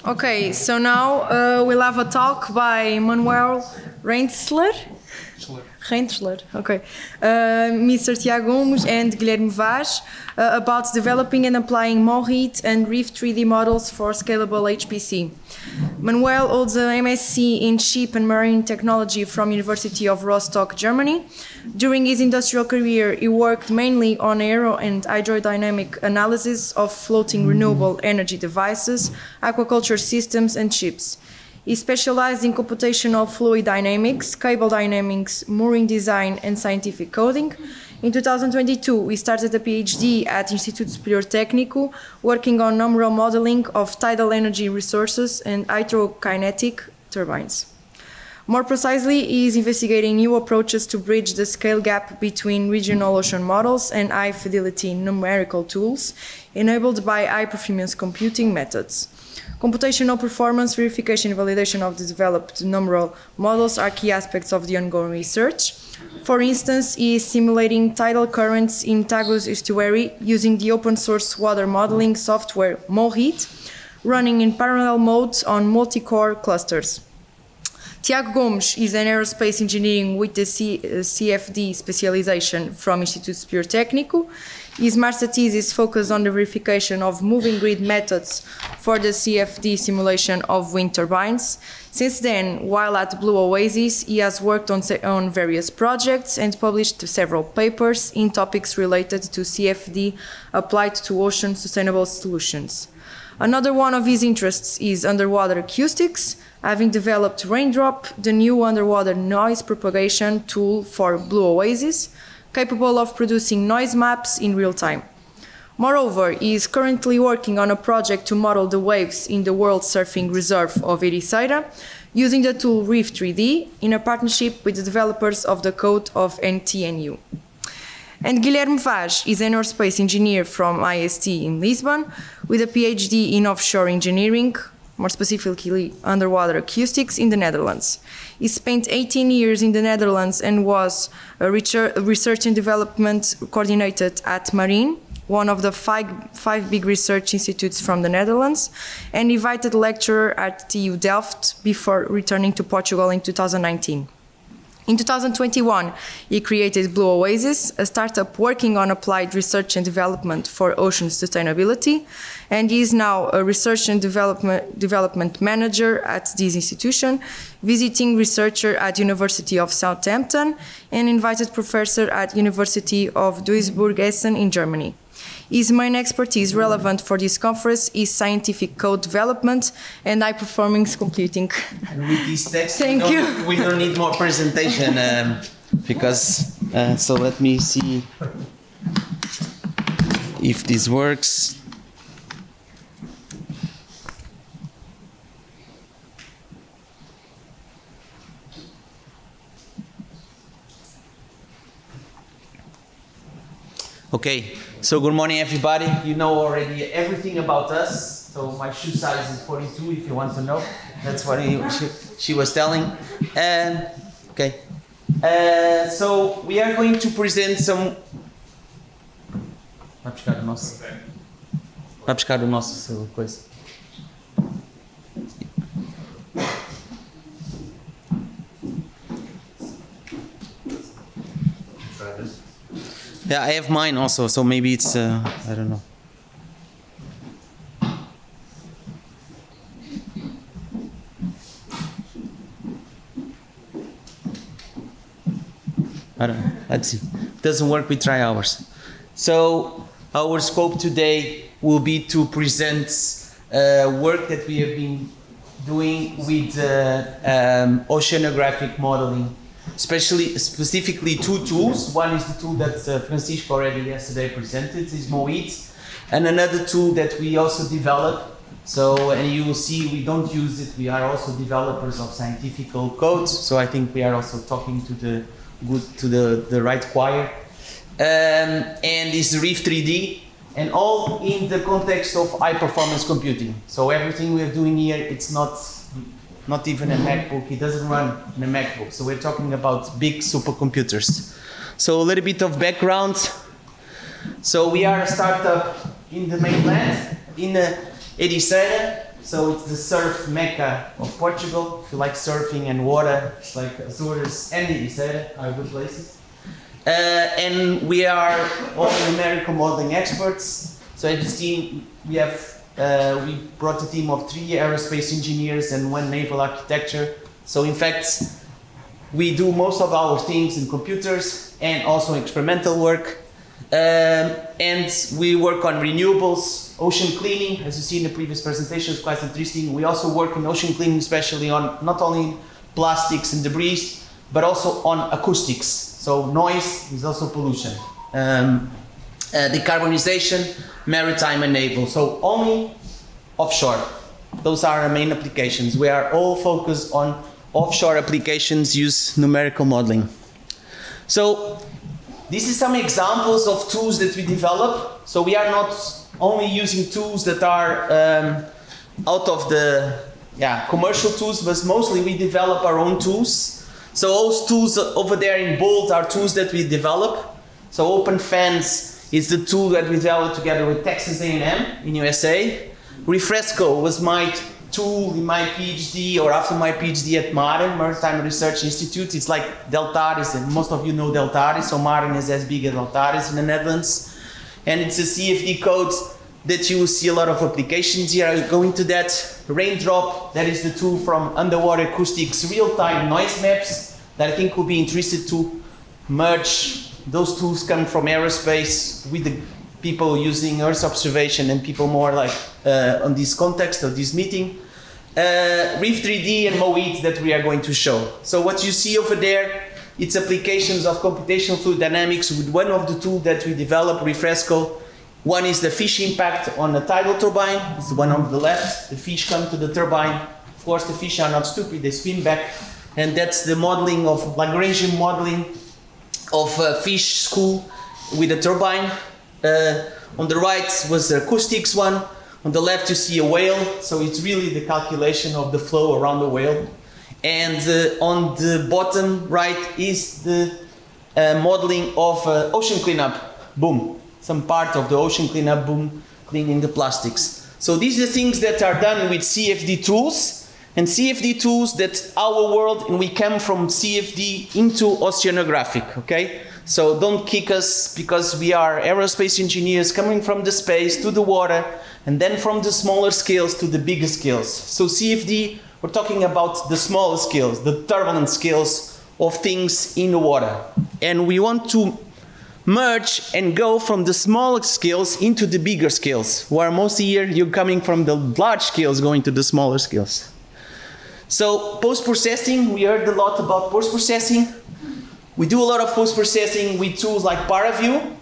Okay, so now we'll have a talk by Manuel Rentschler. Rentschler, okay. Mr. Tiago Gomes and Guilherme Vaz about developing and applying MOHID and REEF3D models for scalable HPC. Manuel holds a MSc in Ship and Marine Technology from University of Rostock, Germany. During his industrial career, he worked mainly on aero and hydrodynamic analysis of floating renewable energy devices, aquaculture systems, and ships. He specialized in computational fluid dynamics, cable dynamics, mooring design, and scientific coding. In 2022, he started a PhD at Instituto Superior Técnico, working on numerical modeling of tidal energy resources and hydrokinetic turbines. More precisely, he is investigating new approaches to bridge the scale gap between regional ocean models and high-fidelity numerical tools enabled by high-performance computing methods. Computational performance, verification, and validation of the developed numeral models are key aspects of the ongoing research. For instance, he is simulating tidal currents in Tagus estuary using the open-source water modeling software MOHID, running in parallel mode on multi-core clusters. Tiago Gomes is an aerospace engineering with the CFD specialization from Instituto Superior Técnico. His master thesis focused on the verification of moving grid methods for the CFD simulation of wind turbines. Since then, while at Blue Oasis, he has worked on various projects and published several papers in topics related to CFD applied to ocean sustainable solutions. Another one of his interests is underwater acoustics, having developed Raindrop, the new underwater noise propagation tool for Blue Oasis, capable of producing noise maps in real time. Moreover, he is currently working on a project to model the waves in the World Surfing Reserve of Ericeira, using the tool REEF3D in a partnership with the developers of the code of NTNU. And Guilherme Vaz is an aerospace engineer from IST in Lisbon, with a PhD in offshore engineering, more specifically underwater acoustics, in the Netherlands. He spent 18 years in the Netherlands and was a research and development coordinator at Marine, one of the five big research institutes from the Netherlands, and invited lecturer at TU Delft before returning to Portugal in 2019. In 2021, he created Blue Oasis, a startup working on applied research and development for ocean sustainability, and he is now a research and development manager at this institution, visiting researcher at University of Southampton, and invited professor at University of Duisburg-Essen in Germany. His main expertise relevant for this conference is scientific code development and high-performance computing. And with this text, we don't need more presentation because, so let me see if this works. Okay, so good morning everybody. You know already everything about us. So my shoe size is 42 if you want to know. That's what she was telling. Okay, so we are going to present some... Vai buscar o nosso coisa. Yeah, I have mine also, so maybe it's, I don't know. I don't know, let's see. Doesn't work, we try ours. So, our scope today will be to present work that we have been doing with oceanographic modeling. Specifically two tools. One is the tool that Francisco already yesterday presented, is MOHID, and another tool that we also developed. So, and you will see we don't use it, we are also developers of scientific codes, so I think we are also talking to the right choir. And it's REEF3D, and all in the context of high performance computing. So everything we are doing here, it's not even a MacBook, it doesn't run in a MacBook. So we're talking about big supercomputers. So a little bit of background. So we are a startup in the mainland, in Ericeira. So it's the surf mecca of Portugal. If you like surfing and water, it's like Azores, Andy, you said it, are good places. And we are all numerical modeling experts. So as you see, we brought a team of 3 aerospace engineers and 1 naval architecture. So in fact, we do most of our things in computers and also experimental work. And we work on renewables, ocean cleaning, as you see in the previous presentation, it's quite interesting. We also work in ocean cleaning, especially on not only plastics and debris, but also on acoustics. So noise is also pollution. Decarbonization, maritime and naval. So only offshore. Those are our main applications. We are all focused on offshore applications, use numerical modeling. So this is some examples of tools that we develop. So we are not only using tools that are out of the commercial tools, but mostly we develop our own tools. So those tools over there in bold are tools that we develop. So OpenFans is the tool that we developed together with Texas A&M in USA. REEF3D was my tool in my PhD or after my PhD at MAREN, Maritime Research Institute. It's like Deltaris, and most of you know Deltaris, so MAREN is as big as Deltaris in the Netherlands. And it's a CFD code that you will see a lot of applications here. I'll go into that. Raindrop, that is the tool from underwater acoustics, real-time noise maps that I think will be interested to merge. Those tools come from aerospace with the people using Earth observation and people more like on this context of this meeting. REEF3D and MOHID that we are going to show. So what you see over there, it's applications of computational fluid dynamics with one of the tools that we developed, REEF3D. One is the fish impact on a tidal turbine. It's the one on the left. The fish come to the turbine. Of course, the fish are not stupid, they swim back. And that's the modeling of Lagrangian modeling of a fish school with a turbine. On the right was the acoustics one. On the left you see a whale, so it's really the calculation of the flow around the whale. And on the bottom right is the modeling of ocean cleanup boom. Some part of the ocean cleanup boom, cleaning the plastics. So these are things that are done with CFD tools, and CFD tools that our world, and we come from CFD into oceanographic, okay? So don't kick us because we are aerospace engineers coming from the space to the water, and then from the smaller scales to the bigger scales. So CFD, we're talking about the smaller scales, the turbulent scales of things in the water. And we want to merge and go from the smaller scales into the bigger scales, where most here you're coming from the large scales going to the smaller scales. So post-processing, we heard a lot about post-processing. We do a lot of post-processing with tools like ParaView,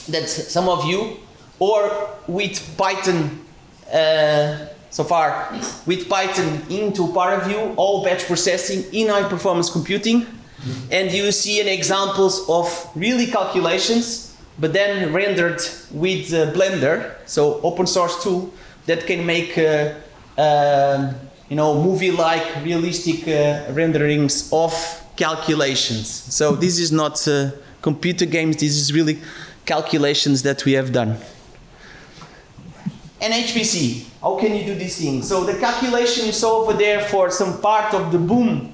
that some of you, or with Python, so far, with Python into ParaView, all batch processing in high-performance computing. And you see an examples of really calculations, but then rendered with Blender, so open source tool that can make movie-like realistic renderings of calculations. So this is not computer games, this is really calculations that we have done. And HPC, how can you do these things? So the calculation you saw over there for some part of the boom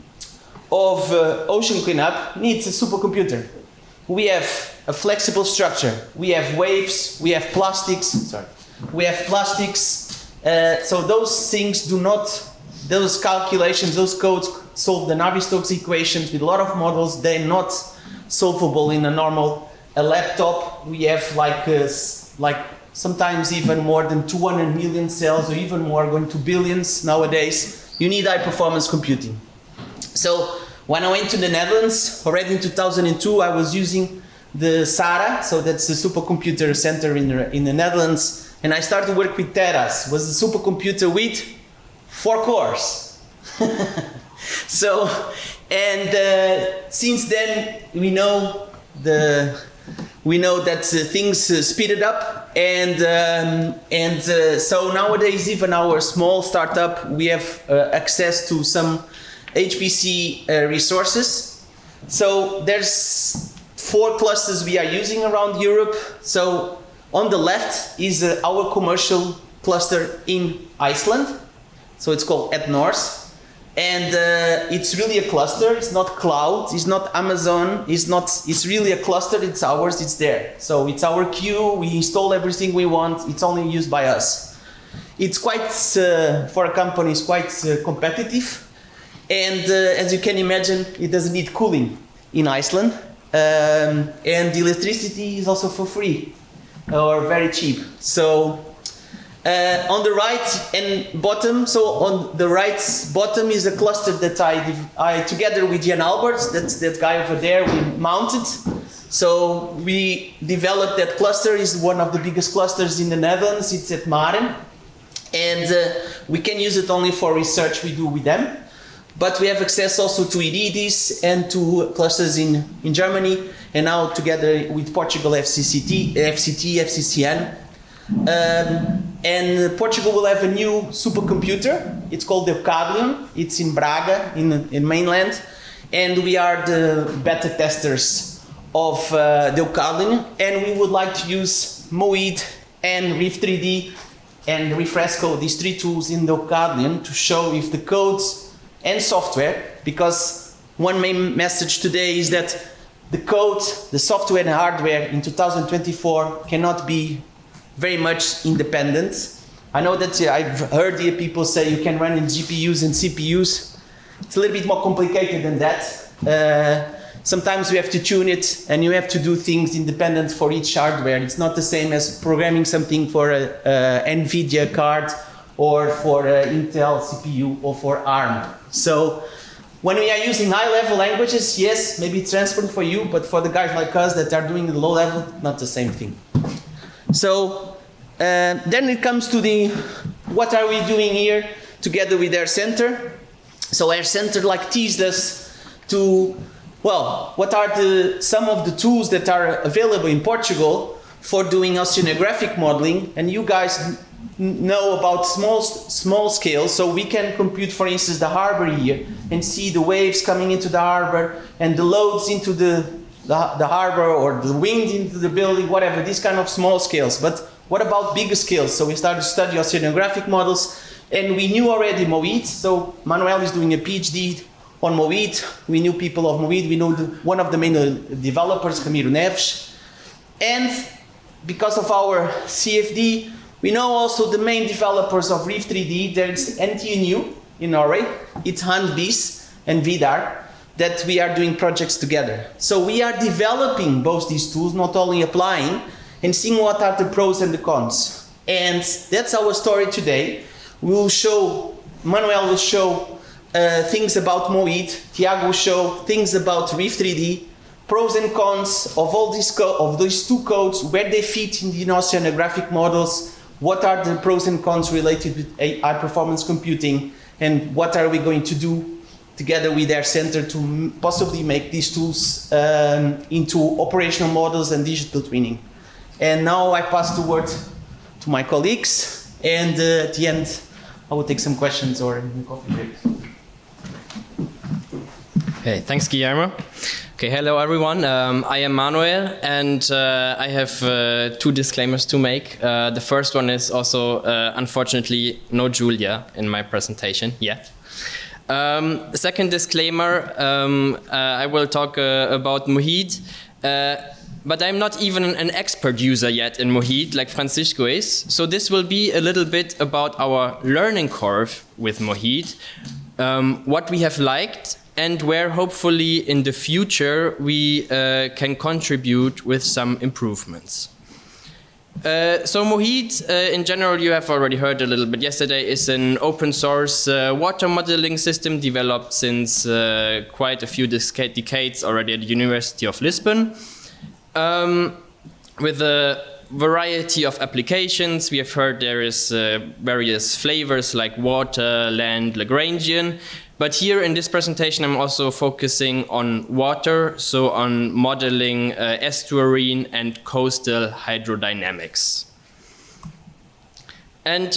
of ocean cleanup needs a supercomputer. We have a flexible structure. We have waves, we have plastics, so those things do not, those calculations, those codes solve the Navier-Stokes equations with a lot of models. They're not solvable in a normal laptop. We have like sometimes even more than 200 million cells or even more, going to billions nowadays. You need high performance computing. So when I went to the Netherlands, already in 2002, I was using the SARA, so that's the supercomputer center in the Netherlands, and I started to work with Teras. It was a supercomputer with 4 cores. So, and since then we know that things speeded up, and so nowadays even our small startup, we have access to some HPC resources. So there's 4 clusters we are using around Europe. So on the left is our commercial cluster in Iceland. So it's called at north. And it's really a cluster. It's not cloud. It's not Amazon. It's really a cluster. It's ours. It's there. So it's our queue. We install everything we want. It's only used by us. It's quite, for a company, it's quite competitive. And as you can imagine, it doesn't need cooling in Iceland. And the electricity is also for free or very cheap. So on the right and bottom, so on the right bottom is a cluster that I together with Jan Albert, that's that guy over there, we mounted. So we developed that cluster. Is one of the biggest clusters in the Netherlands. It's at Maren. And we can use it only for research we do with them. But we have access also to EDDs and to clusters in Germany. And now together with Portugal, FCT, FCCN. And Portugal will have a new supercomputer. It's called the Euclidean. It's in Braga, in mainland. And we are the beta testers of the Euclidean. And we would like to use MOHID and REEF3D and Refresco, these three tools in the Euclidean, to show if the codes and software, because one main message today is that the code, the software and hardware in 2024 cannot be very much independent. I know that I've heard here people say you can run in GPUs and CPUs. It's a little bit more complicated than that. Sometimes you have to tune it and you have to do things independent for each hardware. It's not the same as programming something for a NVIDIA card or for Intel CPU or for ARM. So when we are using high-level languages, yes, maybe it's transparent for you, but for the guys like us that are doing the low level, not the same thing. So then it comes to the, what are we doing here together with Air Center? So Air Center teased us to, well, what are some of the tools that are available in Portugal for doing oceanographic modeling? And you guys know about small scale, so we can compute, for instance, the harbor here and see the waves coming into the harbor and the loads into the harbor or the wind into the building, whatever, these kind of small scales. But what about bigger scales? So we started to study oceanographic models, and we knew already MOHID. So Manuel is doing a PhD on MOHID. We knew people of MOHID. We know one of the main developers, Camilo Neves. And because of our CFD, we know also the main developers of REEF3D. There's NTNU in Norway. It's Handbis and Vidar that we are doing projects together. So we are developing both these tools, not only applying, and seeing what are the pros and the cons. And that's our story today. We will show, Manuel will show things about MOHID, Tiago will show things about REEF3D, pros and cons of all these two codes, where they fit in the oceanographic models, what are the pros and cons related with high performance computing, and what are we going to do together with Air Center to possibly make these tools into operational models and digital twinning. And now I pass the word to my colleagues, and at the end I will take some questions or a coffee break. Okay, thanks, Guillermo. Okay, hello everyone. I am Manuel, and I have two disclaimers to make. The first one is also, unfortunately, no Julia in my presentation yet. Second disclaimer, I will talk about MOHID, but I'm not even an expert user yet in MOHID, like Francisco is. So this will be a little bit about our learning curve with MOHID, what we have liked, and where hopefully in the future we can contribute with some improvements. So MOHID, in general, you have already heard a little bit yesterday, is an open source water modeling system developed since quite a few decades already at the University of Lisbon. With a variety of applications. We have heard there is various flavors like water, land, Lagrangian. But here in this presentation, I'm also focusing on water, so on modeling estuarine and coastal hydrodynamics. And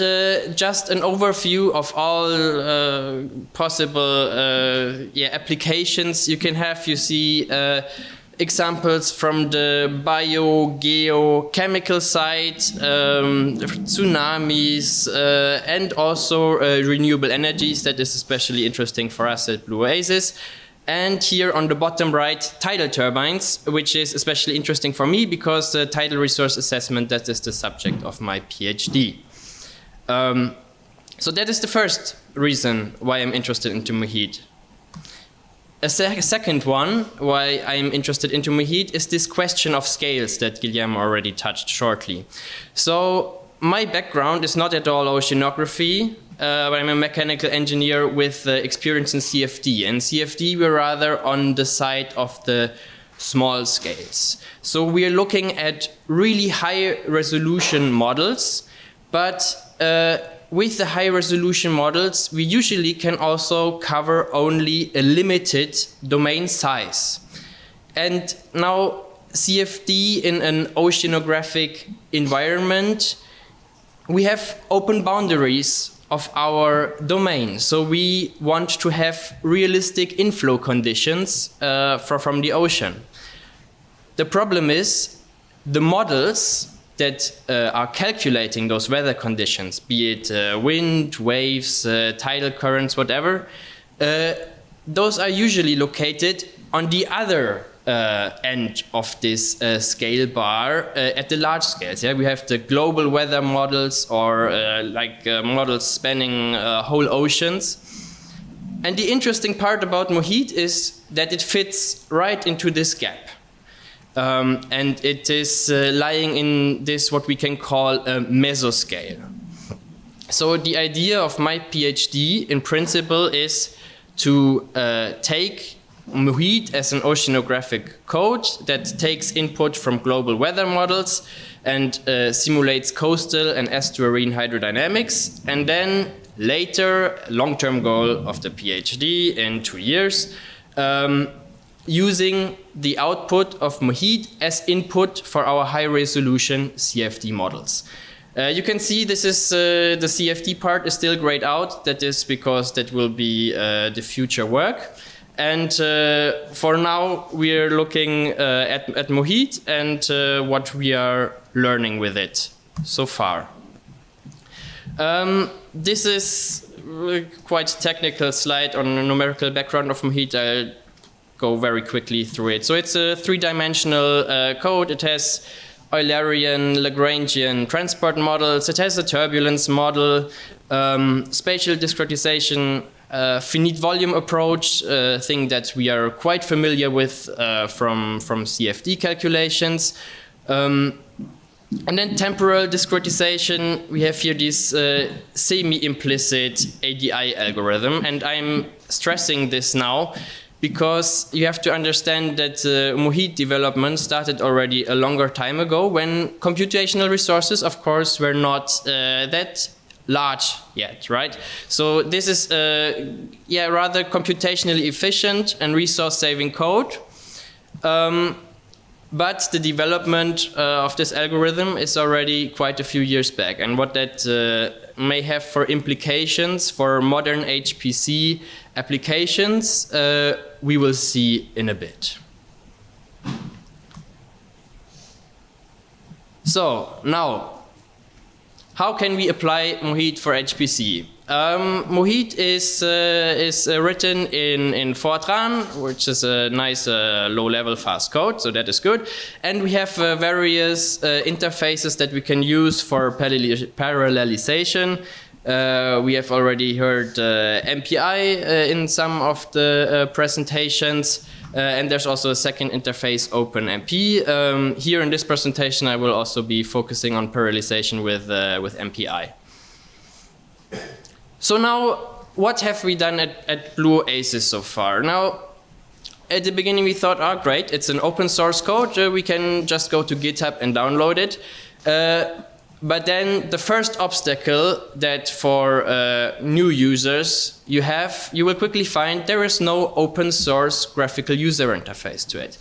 just an overview of all possible applications you can have. You see examples from the biogeochemical side, tsunamis, and also renewable energies. That is especially interesting for us at Blue Oasis. And here on the bottom right, tidal turbines, which is especially interesting for me because the tidal resource assessment, that is the subject of my PhD. So that is the first reason why I'm interested into MOHID. A second one why I'm interested into MOHID is this question of scales that Guillermo already touched shortly. So my background is not at all oceanography, but I'm a mechanical engineer with experience in CFD. And CFD, we're rather on the side of the small scales. So we're looking at really high resolution models, but with the high resolution models, we usually can also cover only a limited domain size. And now CFD in an oceanographic environment, we have open boundaries of our domain. So we want to have realistic inflow conditions from the ocean. The problem is the models that are calculating those weather conditions, be it wind, waves, tidal currents, whatever, those are usually located on the other end of this scale bar at the large scales. Yeah? We have the global weather models or models spanning whole oceans. And the interesting part about MOHID is that it fits right into this gap. And it is lying in this, what we can call a mesoscale. So the idea of my PhD in principle is to take MOHID as an oceanographic code that takes input from global weather models and simulates coastal and estuarine hydrodynamics, and then later, long-term goal of the PhD in 2 years, using the output of MOHID as input for our high-resolution CFD models. You can see this is the CFD part is still grayed out. That is because that will be the future work. And for now, we're looking at MOHID and what we are learning with it so far. This is a quite technical slide on a numerical background of MOHID. I'll go very quickly through it. So it's a three-dimensional code. It has Eulerian, Lagrangian transport models. It has a turbulence model, spatial discretization, finite volume approach, thing that we are quite familiar with from CFD calculations. And then temporal discretization, we have here this semi-implicit ADI algorithm. And I'm stressing this now because you have to understand that MOHID development started already a longer time ago when computational resources, of course, were not that large yet, right? So this is rather computationally efficient and resource-saving code. But the development of this algorithm is already quite a few years back. And what that may have for implications for modern HPC applications, we will see in a bit. So now, how can we apply MOHID for HPC? MOHID is written in Fortran, which is a nice low-level fast code, so that is good. And we have various interfaces that we can use for parallelization. We have already heard MPI in some of the presentations. And there's also a second interface, OpenMP. Here in this presentation, I will also be focusing on parallelization with MPI. So now, what have we done at Blue Oasis so far? Now, at the beginning, we thought, oh, great, it's an open source code. We can just go to GitHub and download it. But then the first obstacle that for new users you will quickly find there is no open source graphical user interface to it.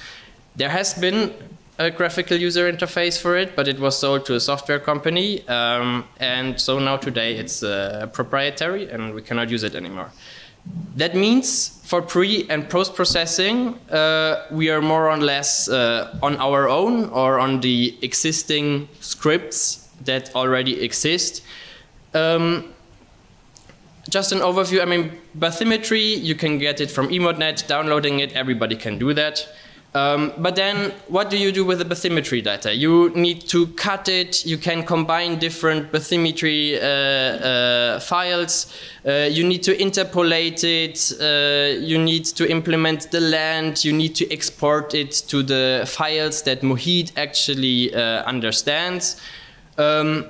There has been a graphical user interface for it, but it was sold to a software company. And so now today it's proprietary and we cannot use it anymore. That means for pre and post processing, we are more or less on our own or on the existing scripts that already exist. Just an overview, I mean, bathymetry, you can get it from eModNet, downloading it, everybody can do that. But then, what do you do with the bathymetry data? You need to cut it, you can combine different bathymetry files, you need to interpolate it, you need to implement the land, you need to export it to the files that MOHID actually understands. And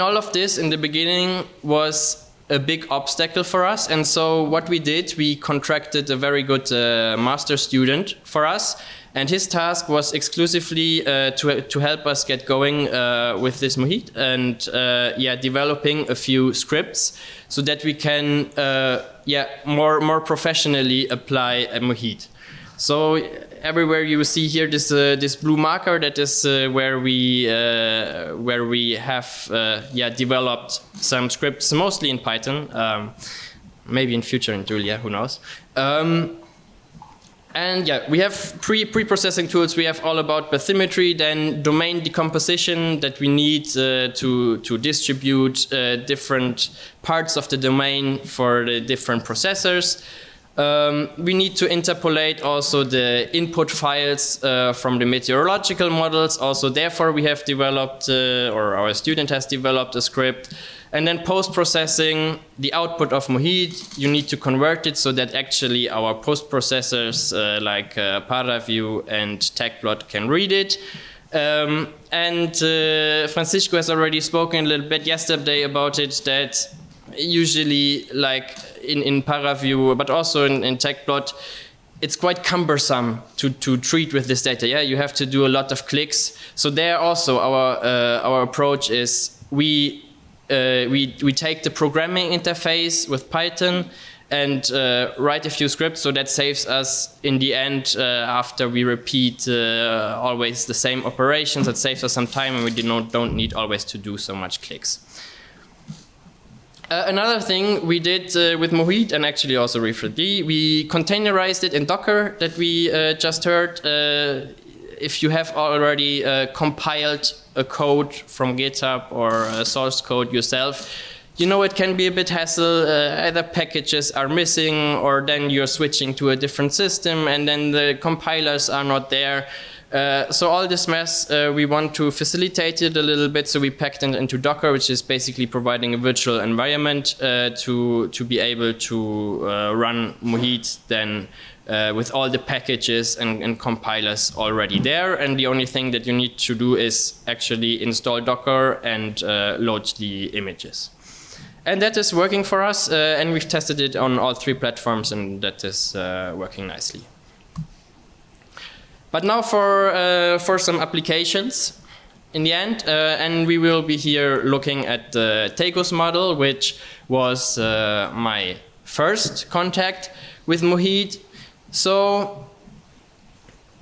all of this in the beginning was a big obstacle for us, and so what we did, we contracted a very good master student for us, and his task was exclusively to help us get going with this MOHID and developing a few scripts so that we can more professionally apply a MOHID. So everywhere you see here this blue marker, that is where we have developed some scripts, mostly in Python, maybe in future in Julia, who knows. And yeah, we have pre-processing tools. We have all about bathymetry, then domain decomposition that we need to distribute different parts of the domain for the different processors. We need to interpolate also the input files from the meteorological models. Also, therefore, we have developed, or our student has developed a script. And then post-processing, the output of MOHID, you need to convert it so that actually our post-processors like ParaView and TechPlot can read it. Francisco has already spoken a little bit yesterday about it, that usually, like in ParaView, but also in TechPlot, it's quite cumbersome to treat with this data. Yeah, you have to do a lot of clicks. So there also our approach is we take the programming interface with Python and write a few scripts, so that saves us in the end, after we repeat always the same operations, it saves us some time, and we don't need always to do so much clicks. Another thing we did with MOHID, and actually also REEF3D, we containerized it in Docker that we just heard. If you have already compiled a code from GitHub or a source code yourself, you know it can be a bit hassle. Either packages are missing, or then you're switching to a different system, and then the compilers are not there. So all this mess, we want to facilitate it a little bit, so we packed it into Docker, which is basically providing a virtual environment to be able to run MOHID then with all the packages and compilers already there. And the only thing that you need to do is actually install Docker and load the images. And that is working for us, and we've tested it on all 3 platforms, and that is working nicely. But now for some applications in the end, and we will be here looking at the Tiago's model, which was my first contact with MOHID. So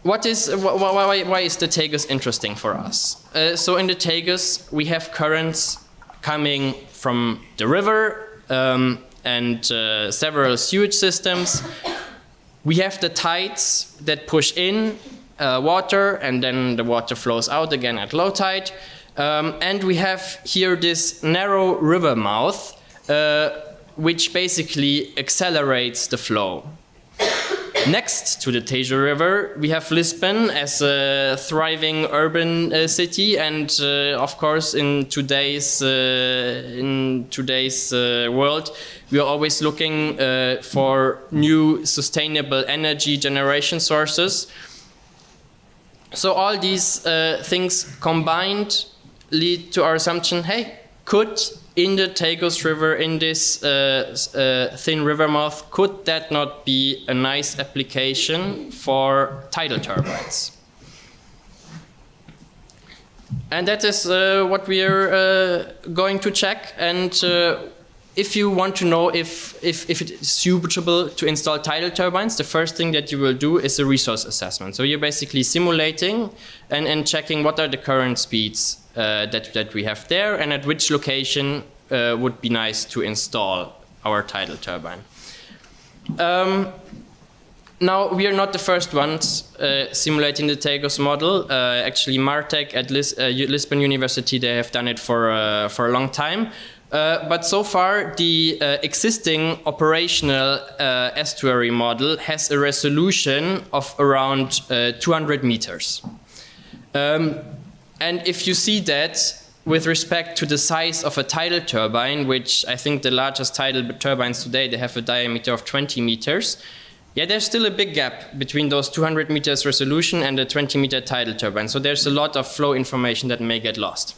why is the Tiago's interesting for us? So in the Tiago's we have currents coming from the river and several sewage systems. We have the tides that push in water, and then the water flows out again at low tide. And we have here this narrow river mouth, which basically accelerates the flow. Next to the Tiago River, we have Lisbon as a thriving urban city, and of course, in today's world, we are always looking for new sustainable energy generation sources. So all these things combined lead to our assumption: hey, could in the Tiago's River, in this thin river mouth, could that not be a nice application for tidal turbines? And that is what we are going to check. And if you want to know if it is suitable to install tidal turbines, the first thing that you will do is a resource assessment. So you're basically simulating and checking what are the current speeds that we have there, and at which location would be nice to install our tidal turbine. Now, we are not the first ones simulating the Tiago's model. Actually, Martech at Lisbon University, they have done it for a long time. But so far, the existing operational estuary model has a resolution of around 200 meters. And if you see that with respect to the size of a tidal turbine, which I think the largest tidal turbines today, they have a diameter of 20 meters. Yeah, there's still a big gap between those 200 meters resolution and the 20-meter tidal turbine. So there's a lot of flow information that may get lost.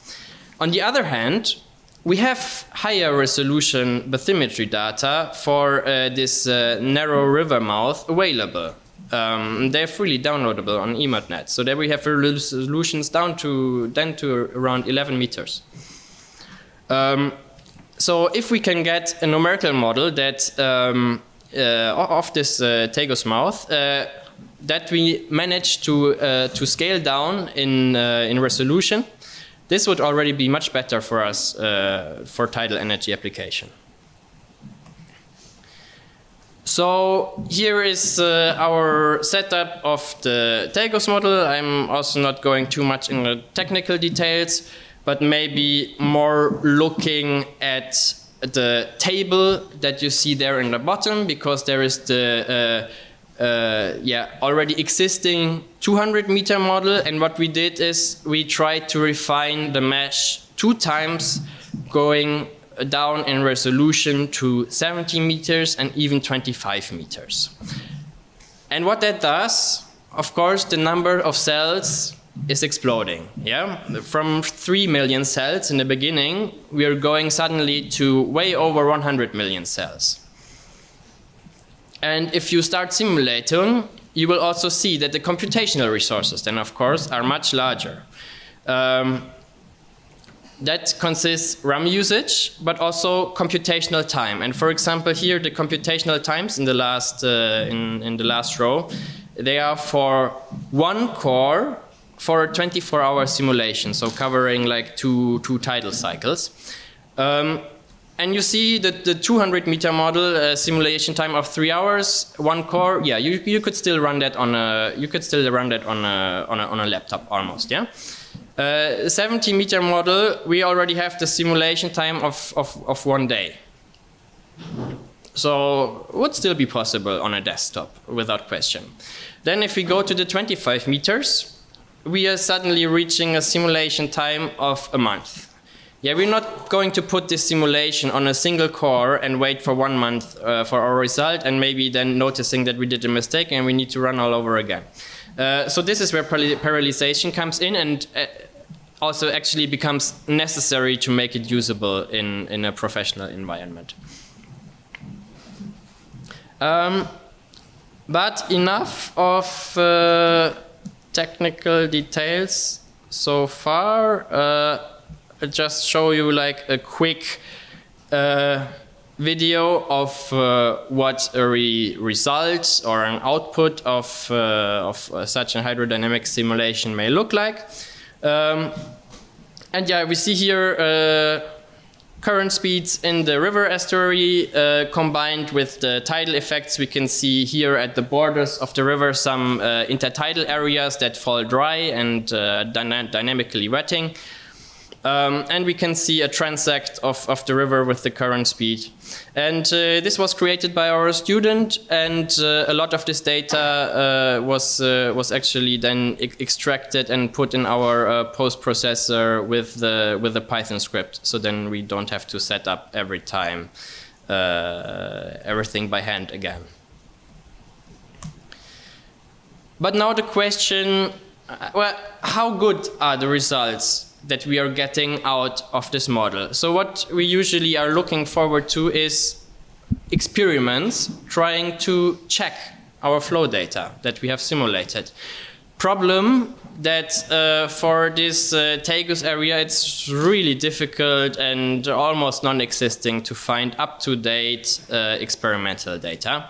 On the other hand, we have higher resolution bathymetry data for this narrow river mouth available. They're freely downloadable on EMODnet. So there we have resolutions down to around 11 meters. So if we can get a numerical model that of this Tiago's mouth that we manage to scale down in resolution, this would already be much better for us for tidal energy application. So here is our setup of the Tiago's model. I'm also not going too much in the technical details, but maybe more looking at the table that you see there in the bottom, because there is the already existing 200-meter model, and what we did is we tried to refine the mesh 2 times, going down in resolution to 70 meters and even 25 meters. And what that does, of course, the number of cells is exploding. Yeah, from 3 million cells in the beginning, we are going suddenly to way over 100 million cells. And if you start simulating, you will also see that the computational resources then, of course, are much larger. That consists RAM usage, but also computational time. And for example, here the computational times in the last in the last row, they are for 1 core for a 24-hour simulation, so covering like two tidal cycles. And you see that the 200-meter model simulation time of 3 hours, 1 core. Yeah, you could still run that on a on a laptop almost. Yeah. 70-meter model, we already have the simulation time of 1 day. So it would still be possible on a desktop without question. Then if we go to the 25 meters, we are suddenly reaching a simulation time of a month. Yeah, we're not going to put this simulation on a single core and wait for 1 month for our result, and maybe then noticing that we did a mistake and we need to run all over again. So this is where parallelization comes in, and also actually becomes necessary to make it usable in a professional environment. But enough of technical details so far. I'll just show you like a quick video of what a result or an output of such a hydrodynamic simulation may look like. And yeah, we see here current speeds in the river estuary combined with the tidal effects. We can see here at the borders of the river some intertidal areas that fall dry and dynamically wetting. And we can see a transect of the river with the current speed. And this was created by our student, and a lot of this data was actually then extracted and put in our post-processor with the Python script. So then we don't have to set up every time everything by hand again. But now the question, well, how good are the results that we are getting out of this model? So what we usually are looking forward to is experiments trying to check our flow data that we have simulated. Problem that for this Tiago's area, it's really difficult and almost non-existing to find up-to-date experimental data.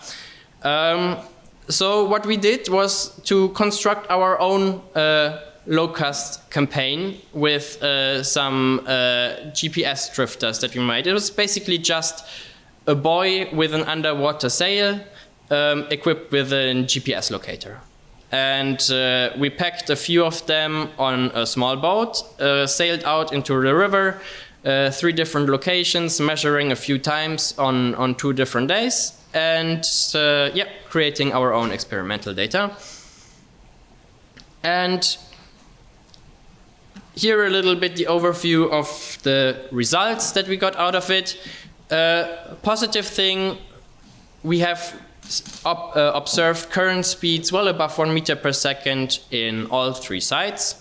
So what we did was to construct our own low-cost campaign with some GPS drifters that we made. It was basically just a buoy with an underwater sail equipped with a GPS locator. And we packed a few of them on a small boat, sailed out into the river, 3 different locations, measuring a few times on 2 different days, and yeah, creating our own experimental data. And here a little bit the overview of the results that we got out of it. Positive thing, we have observed current speeds well above 1 meter per second in all 3 sites.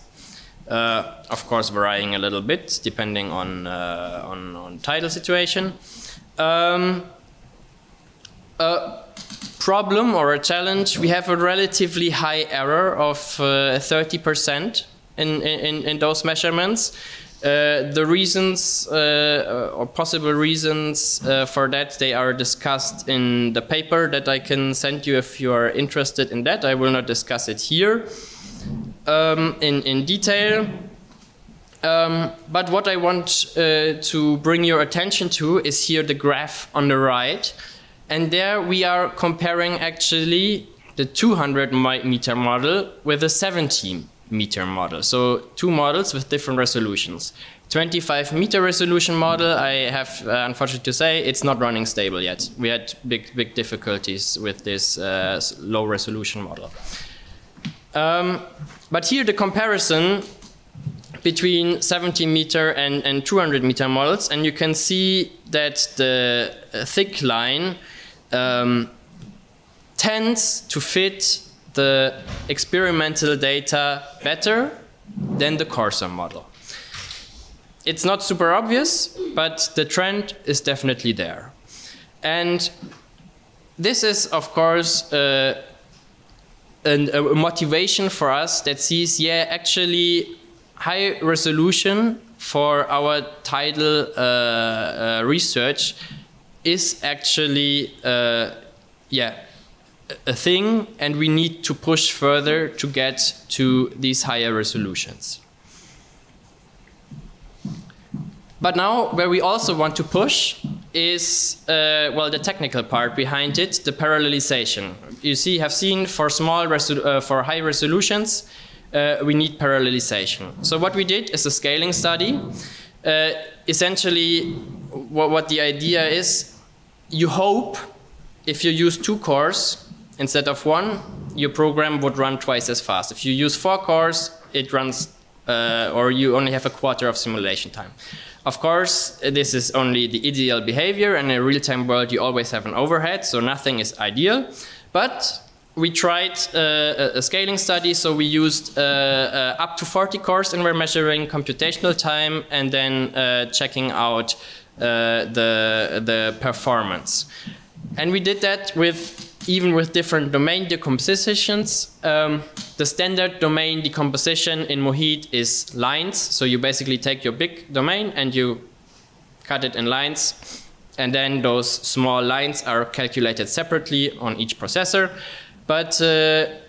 Of course, varying a little bit depending on tidal situation. A problem or a challenge, we have a relatively high error of 30% in those measurements. The reasons or possible reasons for that, they are discussed in the paper that I can send you if you are interested in that. I will not discuss it here in detail. But what I want to bring your attention to is here the graph on the right. And there we are comparing actually the 200 meter model with a 70 meter model. So 2 models with different resolutions. 25 meter resolution model, I have unfortunately to say, it's not running stable yet. We had big difficulties with this low resolution model. But here the comparison between 70 meter and 200 meter models, and you can see that the thick line tends to fit the experimental data better than the Corsa model. It's not super obvious, but the trend is definitely there. And this is, of course, a motivation for us that sees, yeah, actually high resolution for our tidal research is actually, yeah, a thing, and we need to push further to get to these higher resolutions. But now, where we also want to push is, well, the technical part behind it, the parallelization. You see, have seen for for high resolutions, we need parallelization. So what we did is a scaling study. Essentially, what the idea is, you hope if you use 2 cores instead of 1, your program would run twice as fast. If you use 4 cores, it runs, or you only have a quarter of simulation time. Of course, this is only the ideal behavior, and in a real-time world, you always have an overhead, so nothing is ideal. But we tried a scaling study, so we used up to 40 cores, and we're measuring computational time and then checking out the performance. And we did that even with different domain decompositions. The standard domain decomposition in MOHID is lines. So you basically take your big domain and you cut it in lines. And then those small lines are calculated separately on each processor. But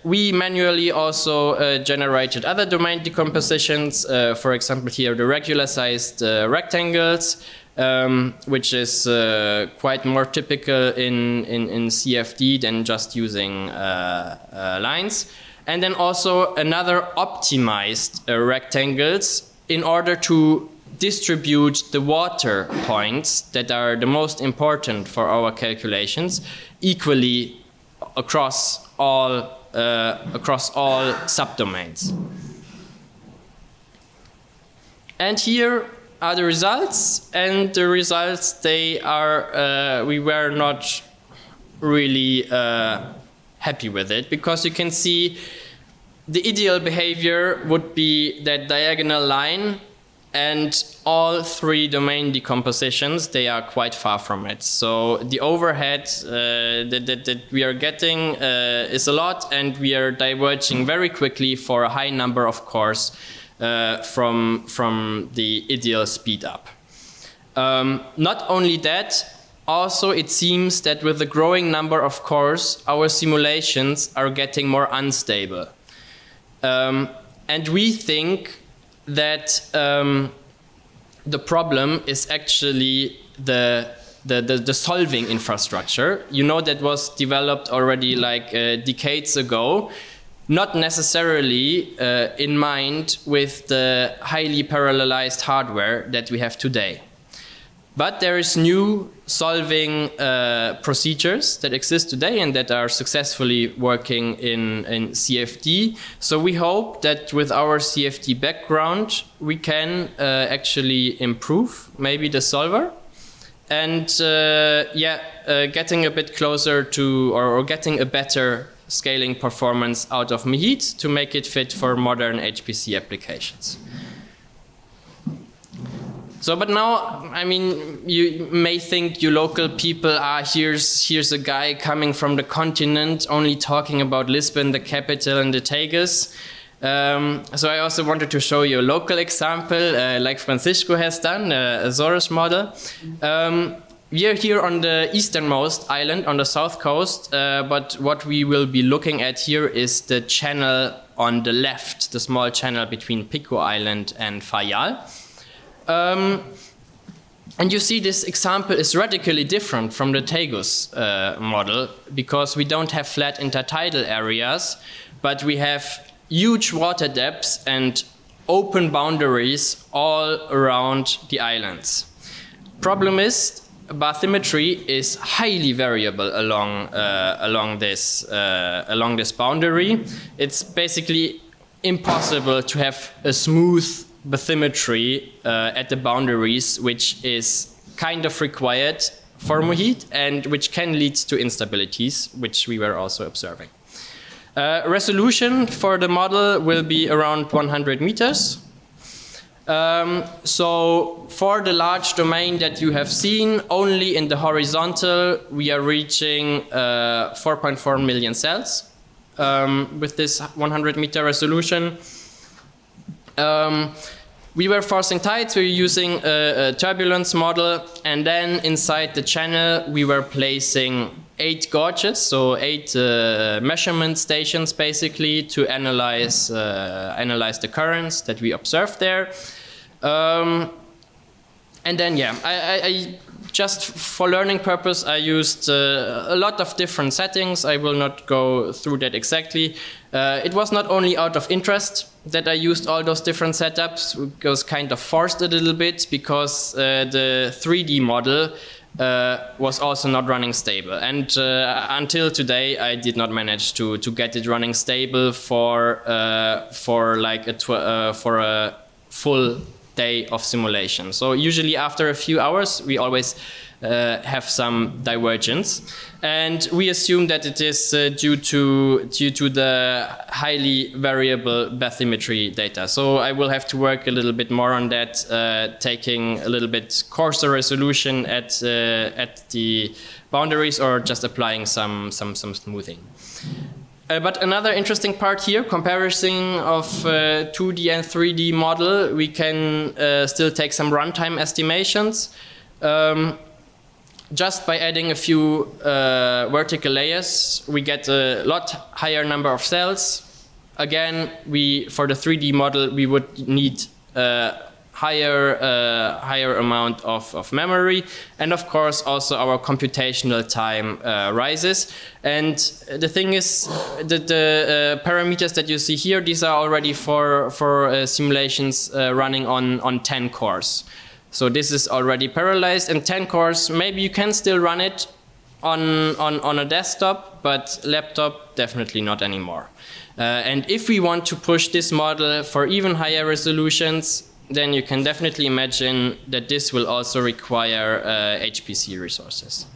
we manually also generated other domain decompositions. For example, here the regular sized rectangles, which is quite more typical in CFD than just using lines. And then also another optimized rectangles in order to distribute the water points that are the most important for our calculations equally across all subdomains. And here are the results, and the results, they are, we were not really happy with it, because you can see the ideal behavior would be that diagonal line, and all 3 domain decompositions, they are quite far from it. So the overhead that we are getting is a lot, and we are diverging very quickly for a high number of cores from the ideal speed up. Not only that, also it seems that with the growing number of cores, our simulations are getting more unstable. And we think that the problem is actually the the solving infrastructure. You know, that was developed already like decades ago, not necessarily in mind with the highly parallelized hardware that we have today. But there is new solving procedures that exist today and that are successfully working in CFD. So we hope that with our CFD background, we can actually improve maybe the solver and getting a bit closer to or getting a better scaling performance out of MOHID to make it fit for modern HPC applications. So, but now, I mean, you may think, you local people, here's a guy coming from the continent only talking about Lisbon, the capital, and the Tagus. So I also wanted to show you a local example, like Francisco has done, a Zorus model. We are here on the easternmost island on the south coast, but what we will be looking at here is the channel on the left, the small channel between Pico Island and Fayal. And you see this example is radically different from the Tagus model, because we don't have flat intertidal areas, but we have huge water depths and open boundaries all around the islands. Problem is, bathymetry is highly variable along this boundary. It's basically impossible to have a smooth bathymetry at the boundaries, which is kind of required for MOHID and which can lead to instabilities, which we were also observing. Resolution for the model will be around 100 meters. So for the large domain that you have seen, only in the horizontal we are reaching 4.4 million cells with this 100-meter resolution. We were forcing tides, we were using a turbulence model, and then inside the channel we were placing 8 gauges, so 8 measurement stations basically to analyze the currents that we observed there. And then, yeah, I just for learning purpose, I used a lot of different settings. I will not go through that exactly. It was not only out of interest that I used all those different setups. It was kind of forced a little bit because the 3D model was also not running stable. And until today, I did not manage to get it running stable for like for a full day of simulation. So usually after a few hours, we always have some divergence, and we assume that it is due to the highly variable bathymetry data. So I will have to work a little bit more on that, taking a little bit coarser resolution at the boundaries, or just applying some smoothing. But another interesting part here, comparison of 2D and 3D model, we can still take some runtime estimations. Just by adding a few vertical layers, we get a lot higher number of cells. Again, for the 3D model, we would need higher amount of memory, and of course also our computational time rises. And the thing is that the parameters that you see here, these are already for simulations running on 10 cores. So this is already parallelized, and 10 cores, maybe you can still run it on a desktop, but laptop, definitely not anymore. And if we want to push this model for even higher resolutions, then you can definitely imagine that this will also require HPC resources.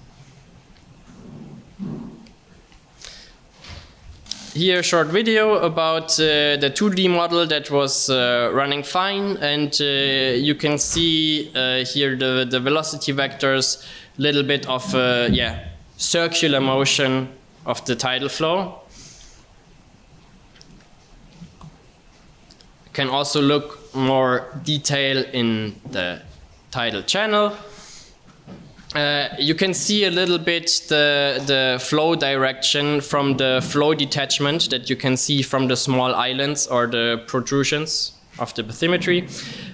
Here a short video about the 2D model that was running fine, and you can see here the velocity vectors, little bit of circular motion of the tidal flow. You can also look more detail in the tidal channel. You can see a little bit the flow direction from the flow detachment that you can see from the small islands or the protrusions of the bathymetry.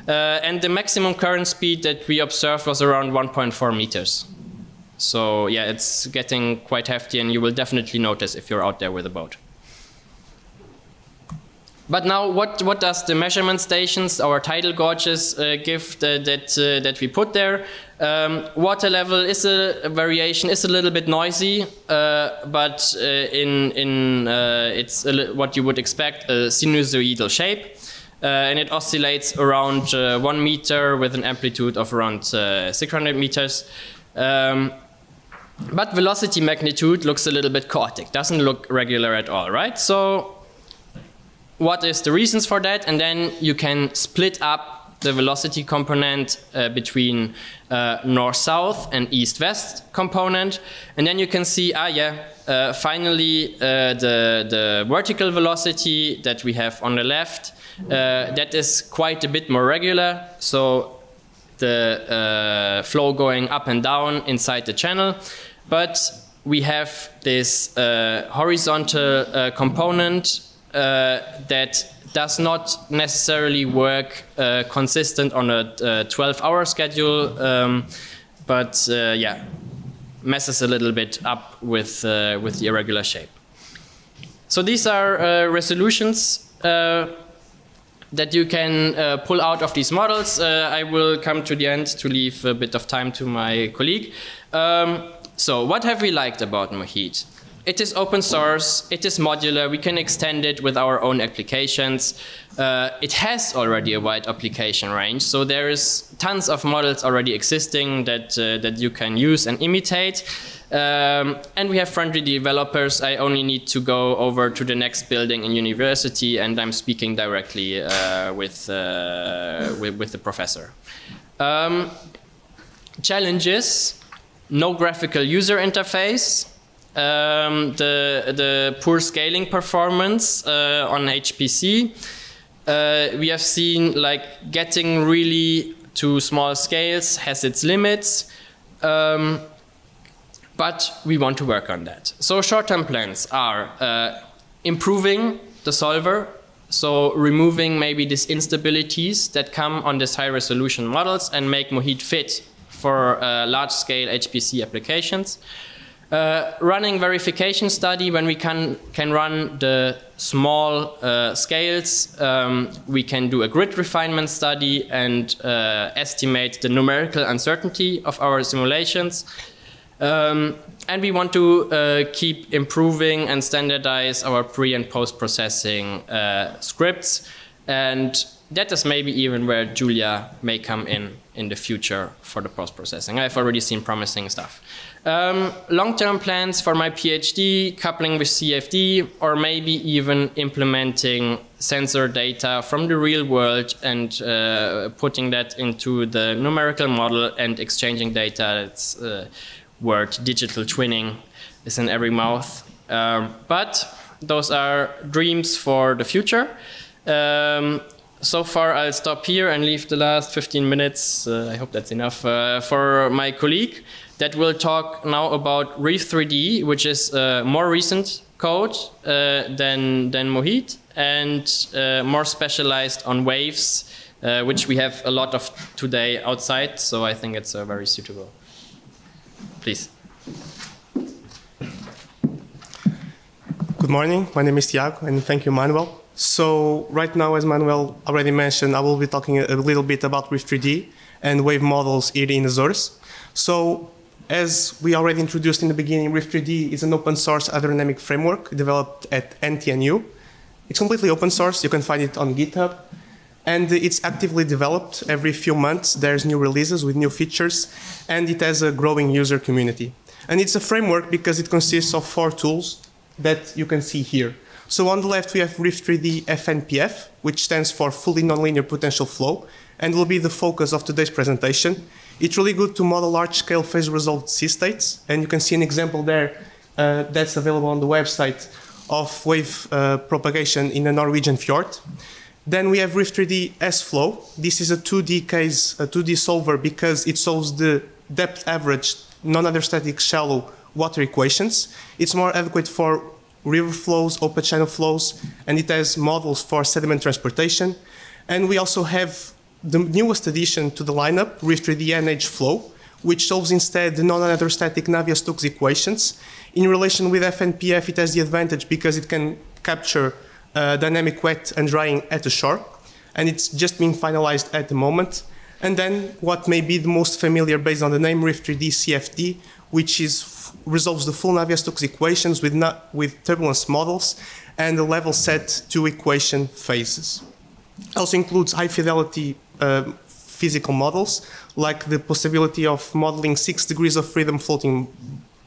And the maximum current speed that we observed was around 1.4 meters. So yeah, it's getting quite hefty, and you will definitely notice if you're out there with a boat. But now, what does the measurement stations, our tidal gauges, give that we put there? Water level is a variation, is a little bit noisy, but it's what you would expect, a sinusoidal shape. And it oscillates around 1 meter with an amplitude of around 600 meters. But velocity magnitude looks a little bit chaotic, doesn't look regular at all, right? So what is the reasons for that? And then you can split up the velocity component between north-south and east-west component. And then you can see, finally the vertical velocity that we have on the left, that is quite a bit more regular. So the flow going up and down inside the channel. But we have this horizontal component that does not necessarily work consistent on a 12-hour schedule, but yeah, messes a little bit up with the irregular shape. So these are resolutions that you can pull out of these models. I will come to the end to leave a bit of time to my colleague. So what have we liked about MOHID? It is open source, it is modular, we can extend it with our own applications. It has already a wide application range, so there is tons of models already existing that you can use and imitate. And we have friendly developers. I only need to go over to the next building in university, and I'm speaking directly with the professor. Challenges: no graphical user interface. The poor scaling performance on HPC. We have seen like getting really to small scales has its limits, but we want to work on that. So short-term plans are improving the solver, so removing maybe these instabilities that come on these high-resolution models and make MOHID fit for large-scale HPC applications. Running verification study when we can run the small scales. We can do a grid refinement study and estimate the numerical uncertainty of our simulations. And we want to keep improving and standardize our pre- and post-processing scripts. And that is maybe even where Julia may come in the future for the post-processing. I've already seen promising stuff. Long-term plans for my PhD, coupling with CFD, or maybe even implementing sensor data from the real world and putting that into the numerical model and exchanging data. It's word digital twinning is in every mouth. But those are dreams for the future. So far, I'll stop here and leave the last 15 minutes, I hope that's enough, for my colleague that will talk now about REEF3D, which is a more recent code than MOHID, and more specialized on waves, which we have a lot of today outside, so I think it's very suitable. Please. Good morning, my name is Tiago, and thank you, Manuel. So right now, as Manuel already mentioned, I will be talking a little bit about REEF3D and wave models here in Azores. So as we already introduced in the beginning, REEF3D is an open source aerodynamic framework developed at NTNU. It's completely open source, you can find it on GitHub, and it's actively developed. Every few months there's new releases with new features, and it has a growing user community. And it's a framework because it consists of 4 tools that you can see here. So on the left, we have REEF3D FNPF, which stands for Fully Nonlinear Potential Flow, and will be the focus of today's presentation. It's really good to model large-scale phase-resolved sea states, and you can see an example there that's available on the website of wave propagation in a Norwegian fjord. Then we have REEF3D S-Flow. This is a 2D case, a 2D solver, because it solves the depth average, non-hydrostatic shallow water equations. It's more adequate for river flows, open channel flows, and it has models for sediment transportation. And we also have the newest addition to the lineup, REEF3D NH Flow, which solves instead the non-hydrostatic Navier-Stokes equations. In relation with FNPF, it has the advantage because it can capture dynamic wet and drying at the shore, and it's just being finalized at the moment. And then what may be the most familiar based on the name REEF3D CFD, which resolves the full Navier-Stokes equations with turbulence models and the level set 2 equation phases. Also includes high fidelity physical models, like the possibility of modeling 6 degrees of freedom floating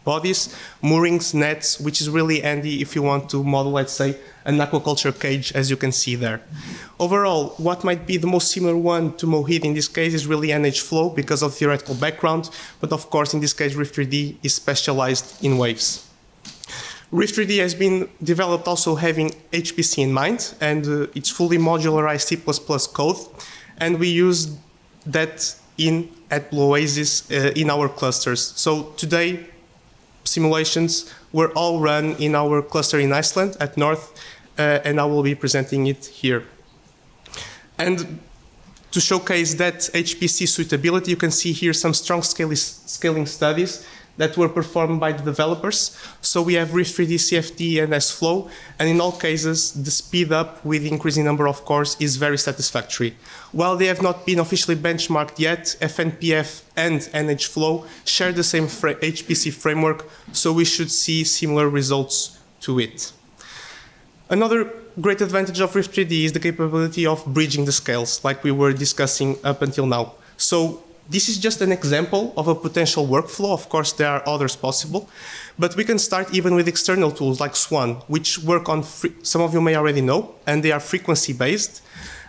bodies, moorings, nets, which is really handy if you want to model, let's say, an aquaculture cage, as you can see there. Overall, what might be the most similar one to MOHID in this case is really NH flow because of theoretical background, but of course, in this case, REEF3D is specialized in waves. REEF3D has been developed also having HPC in mind, and it's fully modularized C++ code, and we use that at Blue Oasis in our clusters. So today, simulations were all run in our cluster in Iceland at North, and I will be presenting it here. And to showcase that HPC suitability, you can see here some strong scaling studies that were performed by the developers. So we have REEF3D CFD and S-Flow, and in all cases, the speed up with increasing number of cores is very satisfactory. While they have not been officially benchmarked yet, FNPF and NH-Flow share the same HPC framework, so we should see similar results to it. Another great advantage of REEF3D is the capability of bridging the scales, like we were discussing up until now. So this is just an example of a potential workflow. Of course, there are others possible, but we can start even with external tools like SWAN, which work on, some of you may already know, and they are frequency-based,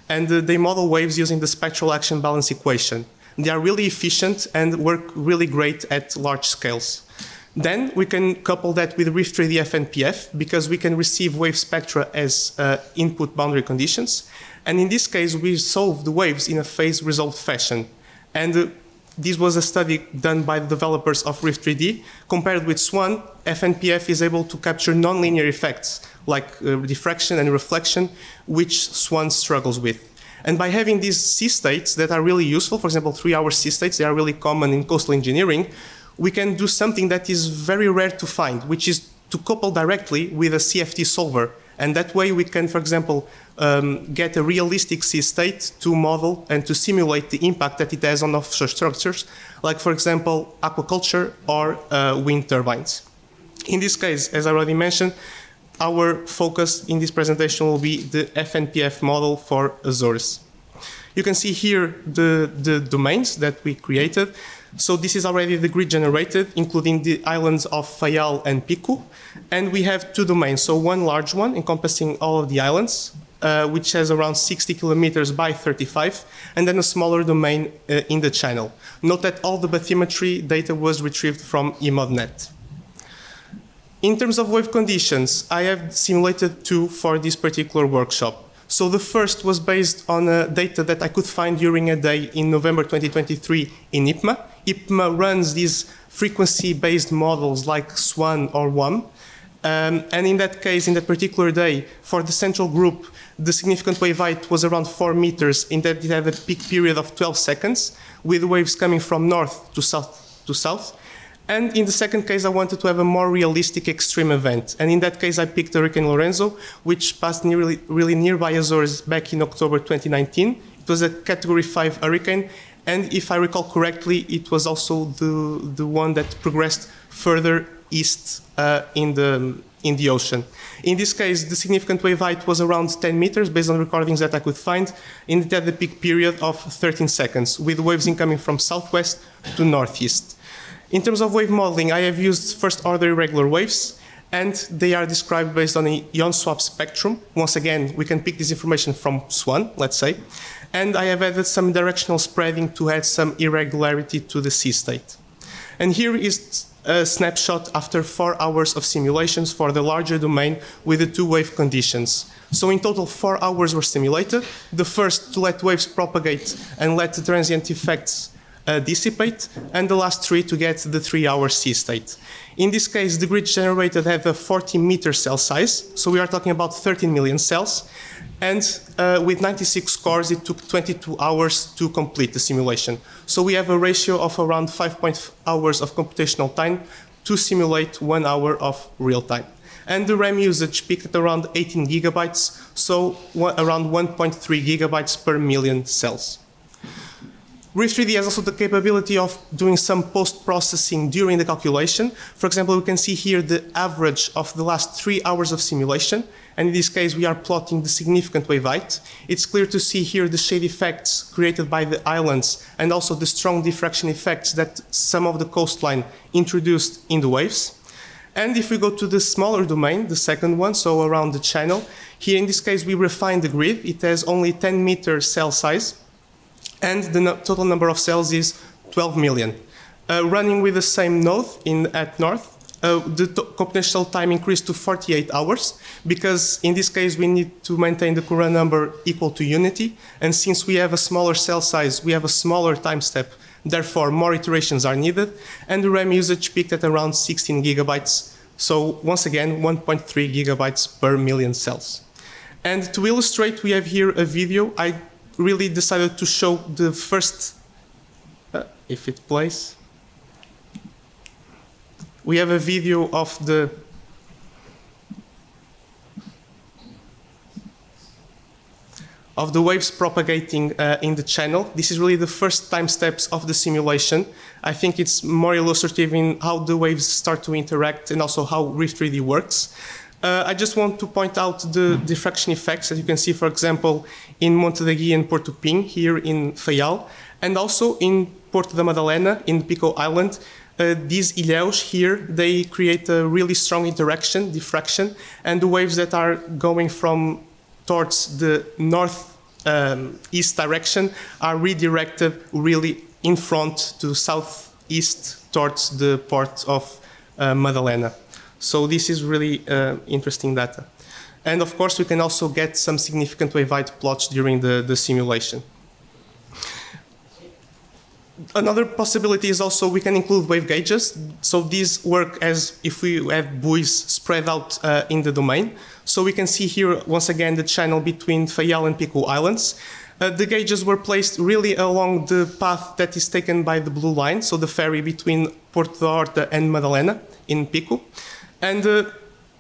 and they model waves using the spectral action balance equation. They are really efficient and work really great at large scales. Then we can couple that with REEF3D FNPF because we can receive wave spectra as input boundary conditions. And in this case, we solve the waves in a phase-resolved fashion. And this was a study done by the developers of REEF3D. Compared with SWAN, FNPF is able to capture nonlinear effects like diffraction and reflection, which SWAN struggles with. And by having these C states that are really useful, for example, 3-hour C states, they are really common in coastal engineering, we can do something that is very rare to find, which is to couple directly with a CFD solver. And that way we can, for example, get a realistic C state to model and to simulate the impact that it has on offshore structures, like, for example, aquaculture or wind turbines. In this case, as I already mentioned, our focus in this presentation will be the FNPF model for Azores. You can see here the domains that we created. So this is already the grid generated, including the islands of Fayal and Pico. And we have 2 domains. So one large one encompassing all of the islands, which has around 60 kilometers by 35, and then a smaller domain in the channel. Note that all the bathymetry data was retrieved from EMODNet. In terms of wave conditions, I have simulated 2 for this particular workshop. So the first was based on data that I could find during a day in November 2023 in IPMA. IPMA runs these frequency-based models like SWAN or WAM. And in that case, in that particular day, for the central group, the significant wave height was around 4 meters, in that it had a peak period of 12 seconds, with waves coming from north to south. And in the second case, I wanted to have a more realistic extreme event. And in that case, I picked Hurricane Lorenzo, which passed really nearby Azores back in October 2019. It was a Category 5 hurricane. And if I recall correctly, it was also the one that progressed further east in the ocean. In this case, the significant wave height was around 10 meters based on recordings that I could find, and it had the peak period of 13 seconds, with waves incoming from southwest to northeast. In terms of wave modeling, I have used first-order irregular waves, and they are described based on a ion swap spectrum. Once again, we can pick this information from SWAN, let's say. And I have added some directional spreading to add some irregularity to the sea state. And here is a snapshot after 4 hours of simulations for the larger domain with the 2 wave conditions. So in total, 4 hours were simulated. The first to let waves propagate and let the transient effects dissipate, and the last 3 to get the 3-hour C state. In this case, the grid generated have a 40-meter cell size, so we are talking about 13 million cells, and with 96 cores, it took 22 hours to complete the simulation. So we have a ratio of around 5 hours of computational time to simulate 1 hour of real time. And the RAM usage peaked at around 18 gigabytes, so around 1.3 gigabytes per million cells. REEF3D has also the capability of doing some post-processing during the calculation. For example, we can see here the average of the last 3 hours of simulation, and in this case we are plotting the significant wave height. It's clear to see here the shade effects created by the islands and also the strong diffraction effects that some of the coastline introduced in the waves. And if we go to the smaller domain, the second one, so around the channel, here in this case we refine the grid. It has only 10-meter cell size, and the total number of cells is 12 million. Running with the same node at north, the computational time increased to 48 hours, because in this case we need to maintain the current number equal to unity, and since we have a smaller cell size, we have a smaller time step, therefore more iterations are needed, and the RAM usage peaked at around 16 gigabytes, so once again 1.3 gigabytes per million cells. And to illustrate, we have here a video. I really decided to show the first, if it plays. We have a video of the waves propagating in the channel. This is really the first time steps of the simulation. I think it's more illustrative in how the waves start to interact and also how REEF3D works. I just want to point out the diffraction effects that you can see, for example, in Monte da Guia and Porto Pinho, here in Faial, and also in Porto da Madalena, in Pico Island. These ilhéus here, they create a really strong interaction, diffraction, and the waves that are going from towards the north-east direction are redirected really in front to southeast towards the port of Madalena. So this is really interesting data. And of course, we can also get some significant wave height plots during the simulation. Another possibility is also we can include wave gauges. So these work as if we have buoys spread out in the domain. So we can see here, once again, the channel between Faial and Pico Islands. The gauges were placed really along the path that is taken by the blue line, so the ferry between Porto da Horta and Madalena in Pico. And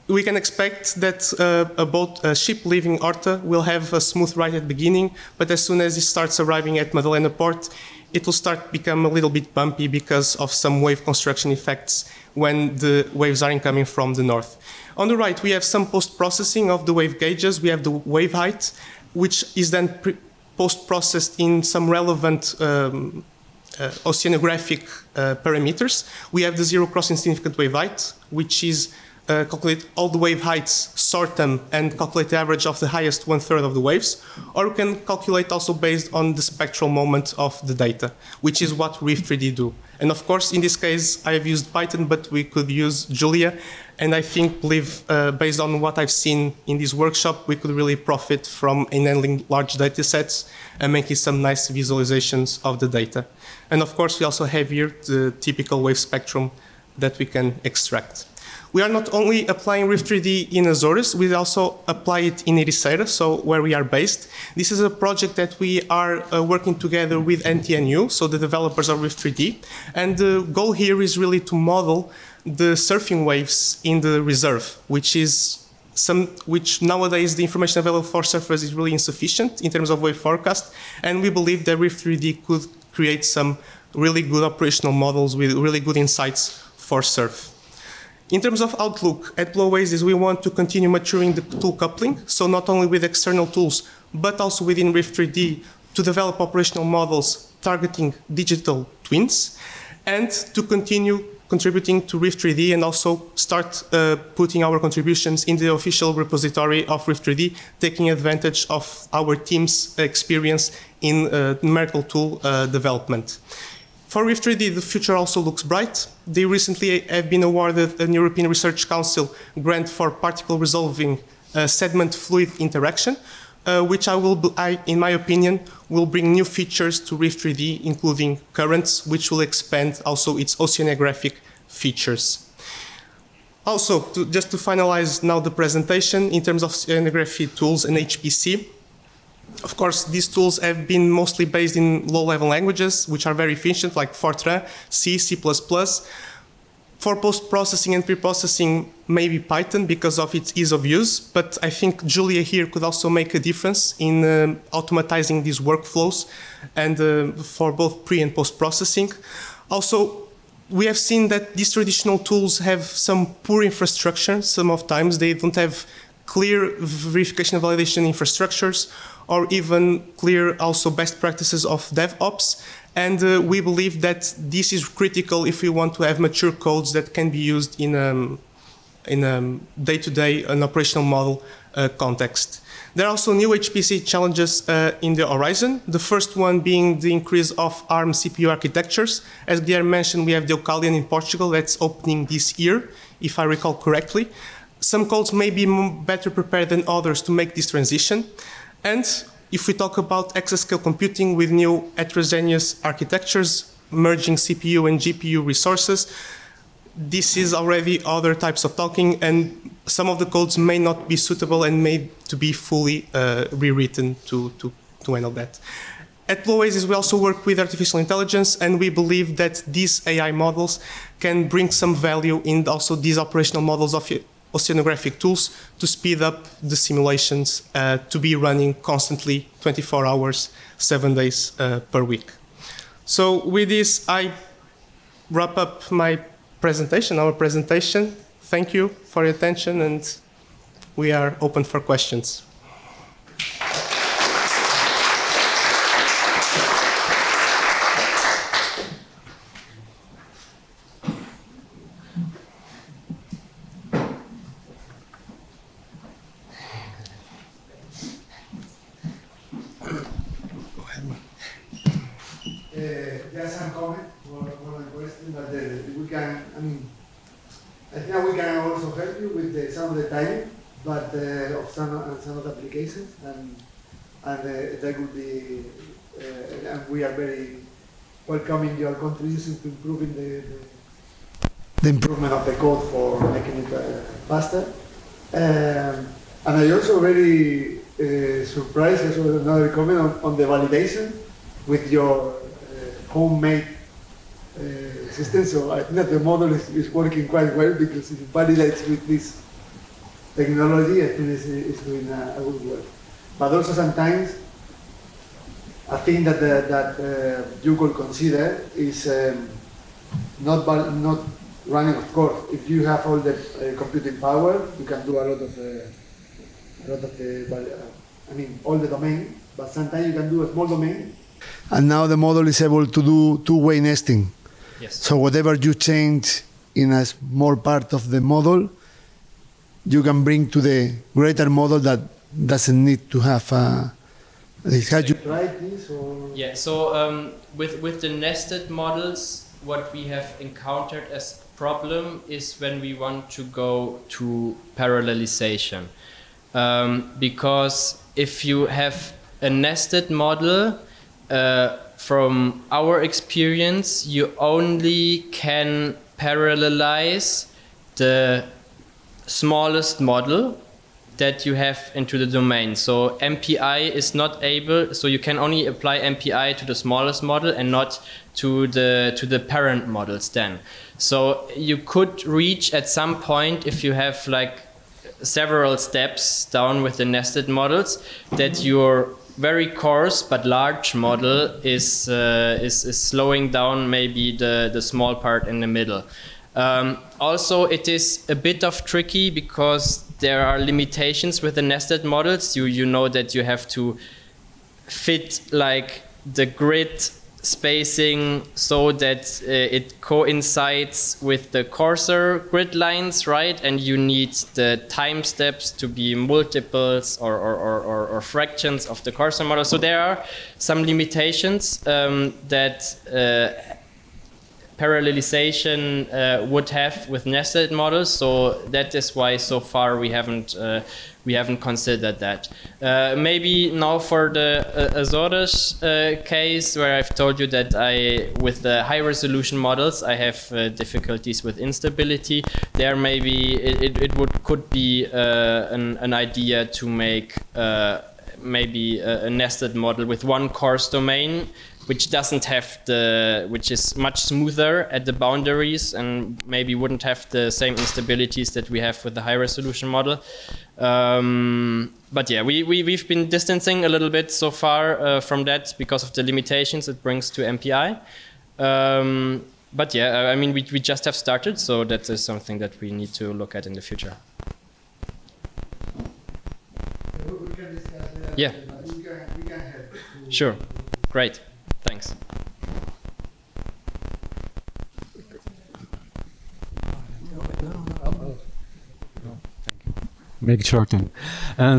we can expect that a ship leaving Horta will have a smooth ride at the beginning, but as soon as it starts arriving at Madalena port, it will start to become a little bit bumpy because of some wave construction effects when the waves are incoming from the north. On the right, we have some post-processing of the wave gauges. We have the wave height, which is then post-processed in some relevant oceanographic parameters. We have the zero crossing significant wave height, which is calculate all the wave heights, sort them, and calculate the average of the highest 1/3 of the waves. Or we can calculate also based on the spectral moment of the data, which is what REEF3D do. And of course, in this case, I have used Python, but we could use Julia. And I believe, based on what I've seen in this workshop, we could really profit from handling large data sets and making some nice visualizations of the data. And of course, we also have here the typical wave spectrum that we can extract. We are not only applying REEF3D in Azores, we also apply it in Ericeira, so where we are based. This is a project that we are working together with NTNU, so the developers of REEF3D. And the goal here is really to model the surfing waves in the reserve, which nowadays the information available for surfers is really insufficient in terms of wave forecast. And we believe that REEF3D could create some really good operational models with really good insights for surf. In terms of outlook, at Blow Oasis, we want to continue maturing the tool coupling, so not only with external tools, but also within REEF3D to develop operational models targeting digital twins, and to continue contributing to REEF3D and also start putting our contributions in the official repository of REEF3D, taking advantage of our team's experience in numerical tool development. For REEF3D, the future also looks bright. They recently have been awarded an European Research Council grant for particle resolving sediment fluid interaction, which in my opinion, will bring new features to REEF3D, including currents, which will expand also its oceanographic features. Also, just to finalize now the presentation, in terms of oceanography tools and HPC, of course, these tools have been mostly based in low-level languages, which are very efficient, like Fortran, C, C++. For post-processing and pre-processing, maybe Python because of its ease of use, but I think Julia here could also make a difference in automatizing these workflows and for both pre- and post-processing. Also, we have seen that these traditional tools have some poor infrastructure. Some of times they don't have clear verification and validation infrastructures, or even clear also best practices of DevOps. And we believe that this is critical if we want to have mature codes that can be used in a day-to-day and operational model context. There are also new HPC challenges in the horizon. The first one being the increase of ARM CPU architectures. As Guilherme mentioned, we have the Ocalian in Portugal that's opening this year, if I recall correctly. Some codes may be better prepared than others to make this transition. And if we talk about exascale computing with new heterogeneous architectures, merging CPU and GPU resources, this is already other types of talking, and some of the codes may not be suitable and may to be fully rewritten to handle that. At Blue Oasis, we also work with artificial intelligence, and we believe that these AI models can bring some value in also these operational models of oceanographic tools to speed up the simulations to be running constantly 24 hours, 7 days per week. So with this, I wrap up my presentation, our presentation. Thank you for your attention, and we are open for questions. Just some comment for my question, but we can, I think we can also help you with some of the timing, but of some of the applications, and that would be, and we are very welcoming your contribution to improving the improvement of the code for making it faster. And I also very surprised, also another comment on the validation with your homemade system. So I think that the model is working quite well because it validates with this technology. I think it's doing a good work. But also sometimes a thing that you could consider is not running. Of course, if you have all the computing power, you can do a lot of all the domain. But sometimes you can do a small domain. And now the model is able to do two-way nesting. Yes. So whatever you change in a small part of the model, you can bring to the greater model that doesn't need to have a... Had you tried this? Or? Yeah, so with the nested models, what we have encountered as problem is when we want to go to parallelization. Because if you have a nested model, from our experience, you only can parallelize the smallest model that you have into the domain. So MPI is not able, so you can only apply MPI to the smallest model and not to the parent models then. So you could reach at some point, if you have like several steps down with the nested models, that your very coarse but large model is slowing down maybe the small part in the middle. Also, it is a bit of tricky because there are limitations with the nested models. You know that you have to fit like the grid spacing so that it coincides with the coarser grid lines, right? And you need the time steps to be multiples or fractions of the coarser model. So there are some limitations that parallelization would have with nested models. So that is why so far we haven't considered that. Maybe now for the Azores case, where I've told you that with the high resolution models, I have difficulties with instability. There maybe could be an idea to make maybe a nested model with one coarse domain, which is much smoother at the boundaries and maybe wouldn't have the same instabilities that we have with the high resolution model. But yeah, we've been distancing a little bit so far from that because of the limitations it brings to MPI. But yeah, I mean, we just have started, so that is something that we need to look at in the future. We can discuss that. Yeah. We can help. Sure. Great. Thanks. Make it short then. I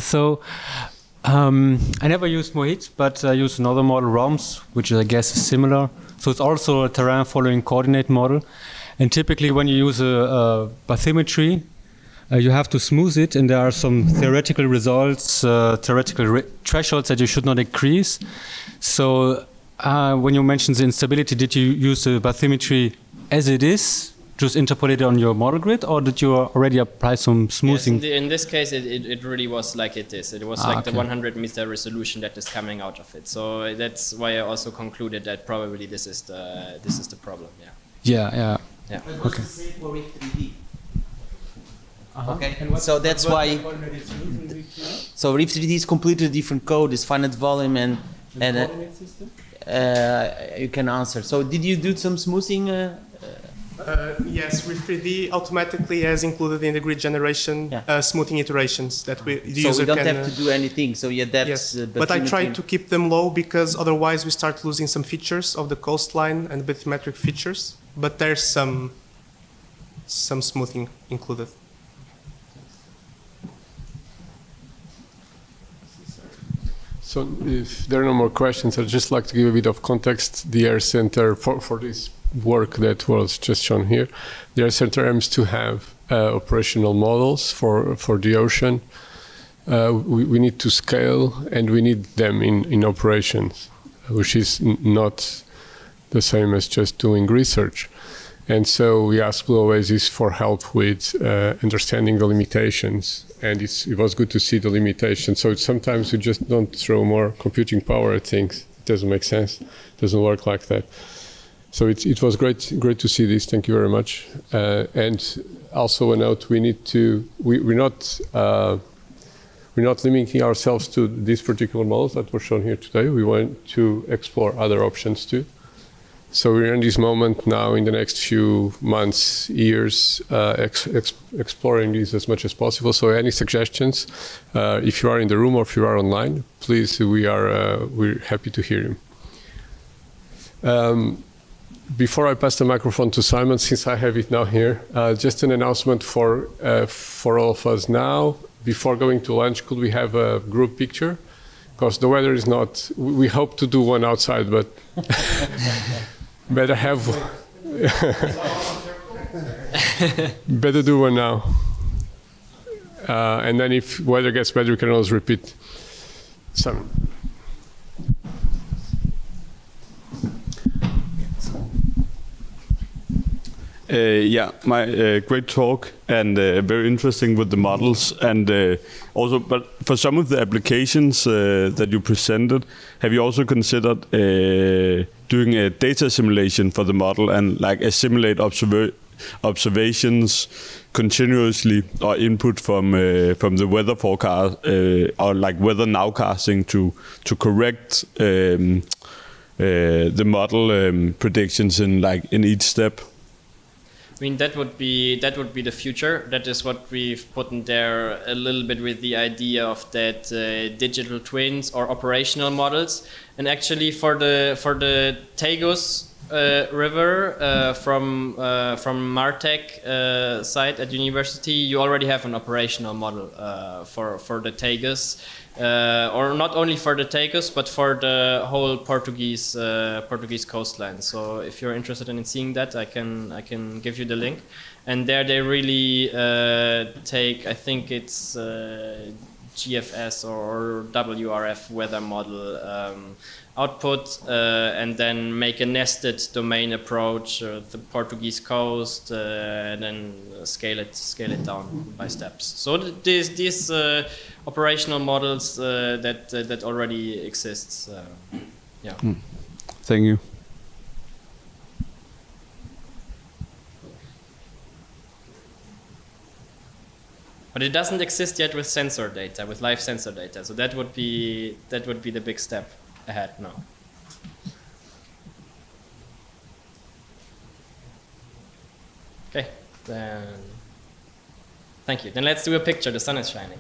never used MOHID, but I used another model, ROMS, which I guess is similar. So it's also a terrain following coordinate model. And typically when you use a bathymetry, you have to smooth it, and there are some theoretical results, theoretical thresholds that you should not increase. So when you mentioned the instability, did you use the bathymetry as it is, just interpolate it on your model grid, or did you already apply some smoothing? Yes, in this case, it really was like it is. It was like the 100-meter resolution that is coming out of it. So that's why I also concluded that probably this is the problem. Yeah. But what's the same for REEF3D? Okay, so that's why. So REEF3D is completely different code. It's finite volume and you can answer. So did you do some smoothing? Yes, REEF3D automatically has included in the grid generation smoothing iterations that the user can. So we don't have to do anything. So you adapt. Yes, but I try to keep them low because otherwise we start losing some features of the coastline and bathymetric features. But there's some smoothing included. So if there are no more questions, I'd just like to give a bit of context. The Air Center, for this work that was just shown here, the Air Center aims to have operational models for the ocean. We need to scale, and we need them in operations, which is not the same as just doing research. And so we asked Blue Oasis for help with understanding the limitations, and it was good to see the limitations. So sometimes you just don't throw more computing power at things. It doesn't make sense. It doesn't work like that. So it was great to see this. Thank you very much. And also a note: we're not limiting ourselves to these particular models that were shown here today. We want to explore other options too. So we're in this moment now, in the next few months, years, exploring these as much as possible. So any suggestions, if you are in the room or if you are online, please, we're happy to hear you. Before I pass the microphone to Simon, since I have it now here, just an announcement for all of us now. Before going to lunch, could we have a group picture? Because the weather is not, we hope to do one outside, but better have, better do one now. And then if weather gets better, we can always repeat. Simon. Great talk, and very interesting with the models, and also, but for some of the applications that you presented, have you also considered doing a data simulation for the model and like simulate observations continuously, or input from the weather forecast or like weather nowcasting to correct the model predictions in each step? I mean, that would be the future. That is what we've put in there a little bit with the idea of that digital twins or operational models. And actually, for the Tiagos river from Martech site at university, you already have an operational model for the Tagus, or not only for the Tagus, but for the whole Portuguese coastline. So if you're interested in seeing that, I can give you the link. And there they really take, I think it's GFS or WRF weather model output, and then make a nested domain approach, the Portuguese coast, and then scale it down by steps. So these operational models that already exists. Yeah. Thank you. But it doesn't exist yet with sensor data, with live sensor data. So that would be the big step ahead now. Okay, then thank you. Then let's do a picture. The sun is shining.